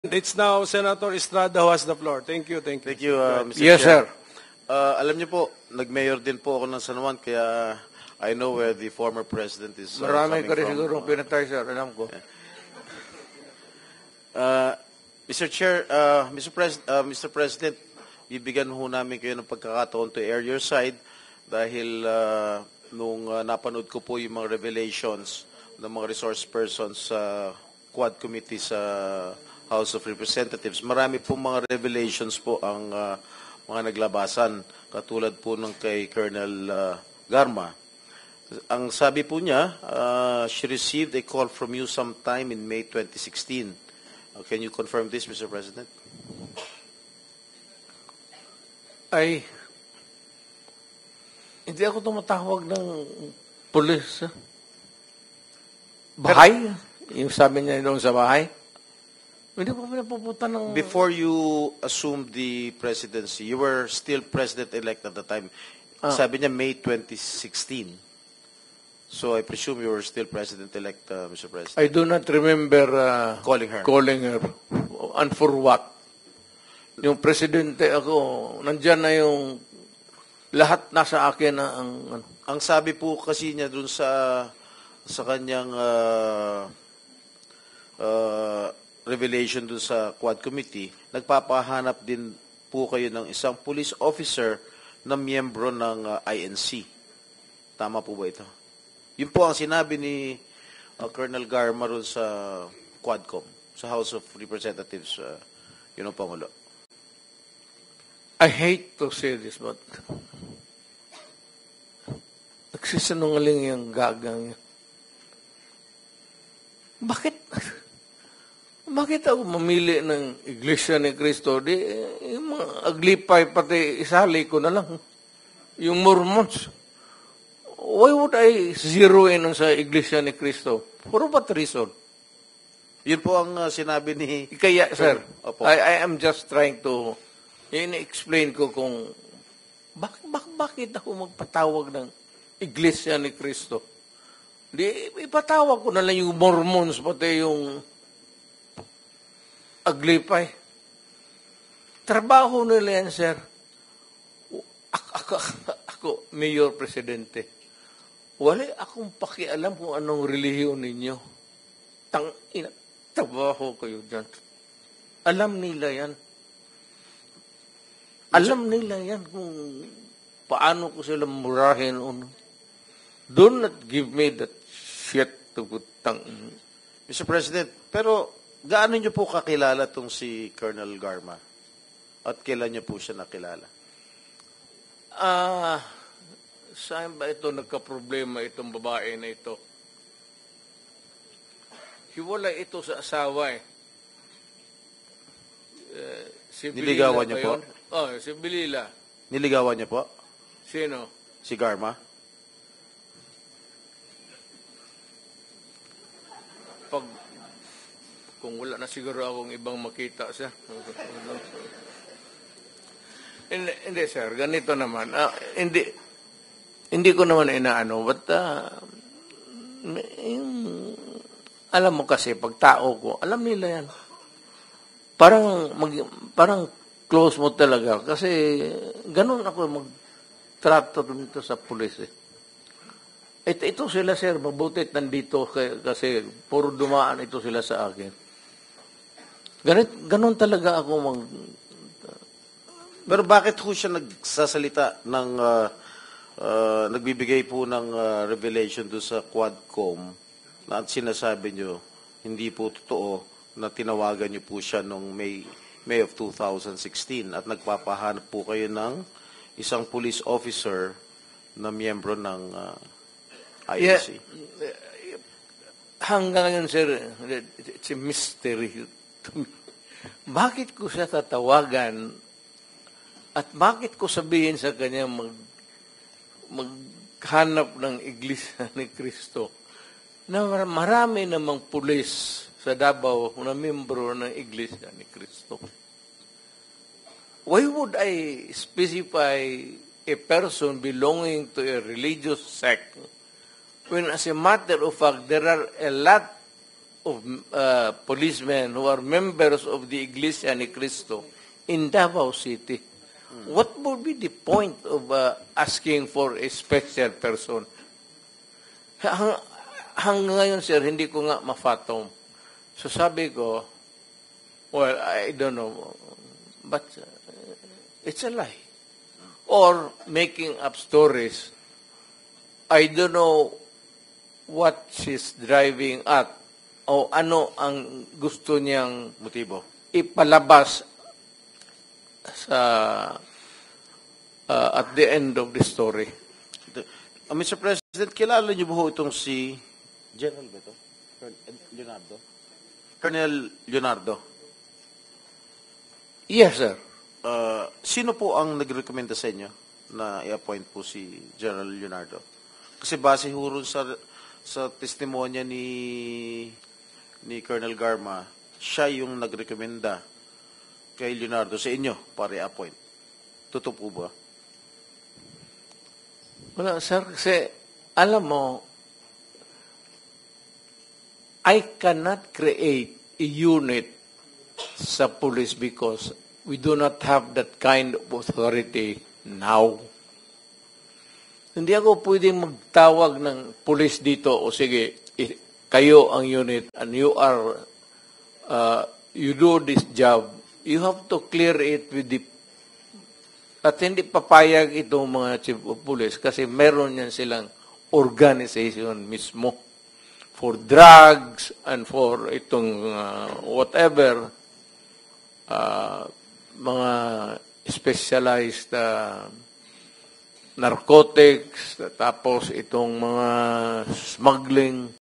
It's now Senator Estrada who has the floor. Thank you, thank you. Thank you, Mr. Yes, Chair. sir. Alam niyo po, nag-mayor din po ako ng San Juan, kaya I know where the former president is Marami coming ka rin from. siguro pinatay, sir. Alam ko. Mr. Chair, Mr. President, bibigyan ho namin kayo ng pagkakataon to air your side dahil nung napanood ko po yung mga revelations ng mga resource persons sa Quad Committee sa House of Representatives. Marami po mga revelations po ang mga naglabasan, katulad po ng kay Colonel Garma. Ang sabi po niya, she received a call from you sometime in May 2016. Can you confirm this, Mr. President? Ay, hindi ako tumatawag ng pulis. Bahay? Yung sabi niya doon sa bahay? Hindi ko pinapupunta ng... Before you assumed the presidency, you were still president-elect at the time. Sabi niya May 2016. So I presume you were still president-elect, Mr. President. I do not remember Calling her. calling her. And for what? Yung presidente ako, nandyan na yung lahat nasa akin na ang... Ang sabi po kasi niya dun sa kanyang revelation dun sa Quad Committee, nagpapahanap din po kayo ng isang police officer na miyembro ng INC. Tama po ba ito? Yun po ang sinabi ni Colonel Garma ron sa Quadcom, sa House of Representatives, yun ang Pangulo. I hate to say this, but nagsisinungaling yung gagang yan. Bakit ako mamili ng Iglesia ni Cristo? Di, yung mga aglipay, pati isali ko na lang. Yung Mormons. Why would I zero in sa Iglesia ni Cristo? For what reason? Yun po ang sinabi ni... Kaya, sir, Opo. I am just trying to explain ko kung bakit ako magpatawag ng Iglesia ni Cristo. Di, ipatawag ko na lang yung Mormons, pati yung aglipay. Trabaho nila yan, sir. Ako, Mayor Presidente. Wala akong pakialam kung anong relihiyon ninyo. Trabaho kayo dyan. Alam nila yan. Alam nila yan kung paano ko sila murahin. Do not give me that shit to putang. Mr. President, pero gaano niyo po kakilala tong si Colonel Garma? At kailan niyo po siya nakilala? Saan ba ito nagka-problema itong babae na ito? Hiwalay ito sa asawa eh. Si Niligawan niyo po? Si Bilila. Niligawan niyo po? Sino? Si Garma? Kung wala na siguro akong ibang makita, sir. Hindi, sir. Ganito naman. Hindi ko naman inaano. But, alam mo kasi, pag tao ko, alam nila yan. Parang close mo talaga. Kasi, ganun ako magtrato dito sa pulis eh. Ito sila, sir. Mabutit nandito kasi puro dumaan ito sila sa akin. Ganon talaga ako Pero bakit ho siya nagsasalita ng nagbibigay po ng revelation doon sa Quadcom na sinasabi niyo hindi po totoo na tinawagan niyo po siya noong May of 2016 at nagpapahanap po kayo ng isang police officer na miyembro ng INC? Hanggang ngayon, sir, it's a mystery. Bakit ko siya tatawagan at bakit ko sabihin sa kanya maghanap ng Iglesia ni Cristo na marami namang pulis sa Davao na membro ng Iglesia ni Cristo? Why would I specify a person belonging to a religious sect when as a matter of fact there are a lot of policemen who are members of the Iglesia ni Cristo in Davao City. What would be the point of asking for a special person? Hanggang ngayon, sir, hindi ko nga ma-fathom. So sabi ko, well, I don't know, but it's a lie. Or making up stories. I don't know what she's driving at o ano ang gusto niyang Motibo. ipalabas sa at the end of the story. Mr. President, kilala niyo ba ho itong si General ba ito? Leonardo? Colonel Leonardo. Yes, sir. Sino po ang nagrekomenda sa inyo na i-appoint po si General Leonardo? Kasi base ho rin sa testimonya ni Colonel Garma, siya yung nagrekomenda kay Leonardo sa inyo para i-appoint. Totoo po ba? Wala, sir, kasi alam mo, I cannot create a unit sa police because we do not have that kind of authority now. Hindi ako pwedeng magtawag ng police dito o sige, kayo ang unit and you are, you do this job. You have to clear it with the, at hindi papayag itong mga chief of police kasi meron yan silang organization mismo for drugs and for itong whatever, mga specialized narcotics, tapos itong mga smuggling,